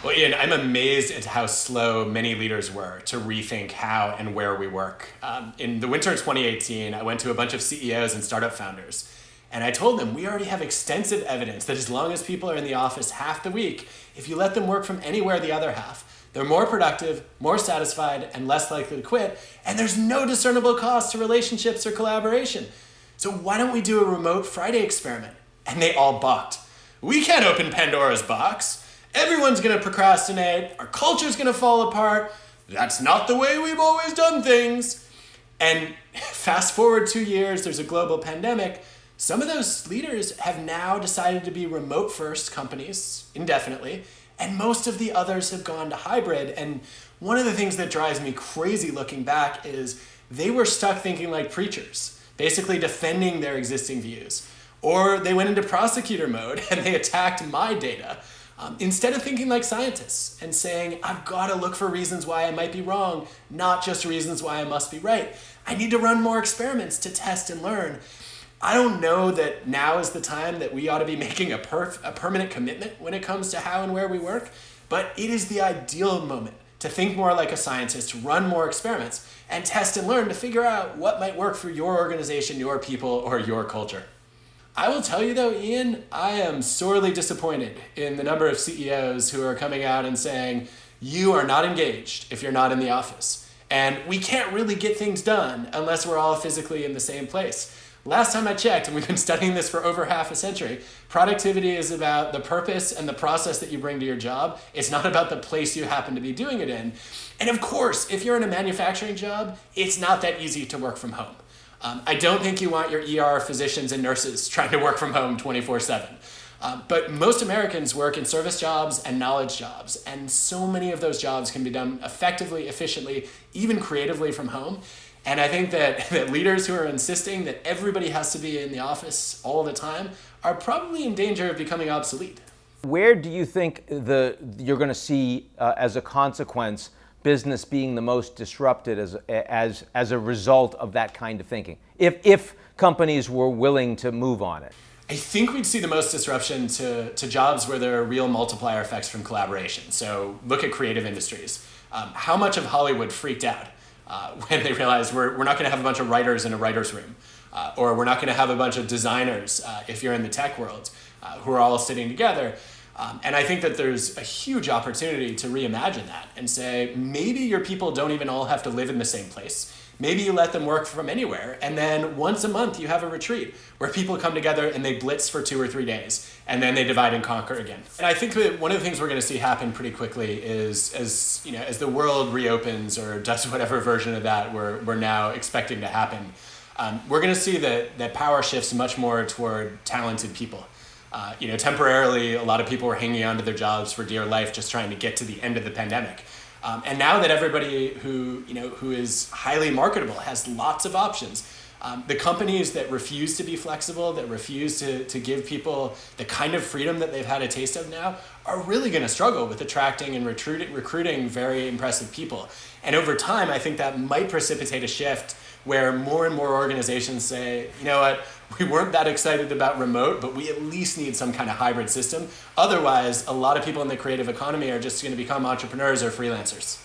Well, Ian, I'm amazed at how slow many leaders were to rethink how and where we work. In the winter of 2018, I went to a bunch of CEOs and startup founders, and I told them we already have extensive evidence that as long as people are in the office half the week, if you let them work from anywhere the other half, they're more productive, more satisfied, and less likely to quit, and there's no discernible cost to relationships or collaboration. So why don't we do a remote Friday experiment? And they all balked. We can't open Pandora's box. Everyone's gonna procrastinate, our culture's gonna fall apart, that's not the way we've always done things. And fast forward 2 years, there's a global pandemic. Some of those leaders have now decided to be remote first companies indefinitely, and most of the others have gone to hybrid. And one of the things that drives me crazy looking back is they were stuck thinking like preachers, basically defending their existing views. Or they went into prosecutor mode and they attacked my data. Instead of thinking like scientists and saying, I've got to look for reasons why I might be wrong, not just reasons why I must be right. I need to run more experiments to test and learn. I don't know that now is the time that we ought to be making a permanent commitment when it comes to how and where we work, but it is the ideal moment to think more like a scientist, run more experiments, and test and learn to figure out what might work for your organization, your people, or your culture. I will tell you though, Ian, I am sorely disappointed in the number of CEOs who are coming out and saying, you are not engaged if you're not in the office. And we can't really get things done unless we're all physically in the same place. Last time I checked, and we've been studying this for over half a century, productivity is about the purpose and the process that you bring to your job. It's not about the place you happen to be doing it in. And of course, if you're in a manufacturing job, it's not that easy to work from home. I don't think you want your ER physicians and nurses trying to work from home 24/7. But most Americans work in service jobs and knowledge jobs, and so many of those jobs can be done effectively, efficiently, even creatively from home. And I think that leaders who are insisting that everybody has to be in the office all the time are probably in danger of becoming obsolete. Where do you think you're going to see, as a consequence, business being the most disrupted as a result of that kind of thinking, if companies were willing to move on it? I think we'd see the most disruption to jobs where there are real multiplier effects from collaboration. So look at creative industries. How much of Hollywood freaked out when they realized we're not going to have a bunch of writers in a writer's room, or we're not going to have a bunch of designers, if you're in the tech world, who are all sitting together. And I think that there's a huge opportunity to reimagine that and say, maybe your people don't even all have to live in the same place. Maybe you let them work from anywhere, and then once a month you have a retreat where people come together and they blitz for 2 or 3 days, and then they divide and conquer again. And I think that one of the things we're going to see happen pretty quickly is, as the world reopens or does whatever version of that we're now expecting to happen, we're going to see that power shifts much more toward talented people. Temporarily, a lot of people were hanging on to their jobs for dear life, just trying to get to the end of the pandemic. And now that everybody who is highly marketable has lots of options, the companies that refuse to be flexible, that refuse to give people the kind of freedom that they've had a taste of now, are really going to struggle with attracting and recruiting very impressive people. And over time, I think that might precipitate a shift where more and more organizations say, you know what, we weren't that excited about remote, but we at least need some kind of hybrid system. Otherwise, a lot of people in the creative economy are just going to become entrepreneurs or freelancers.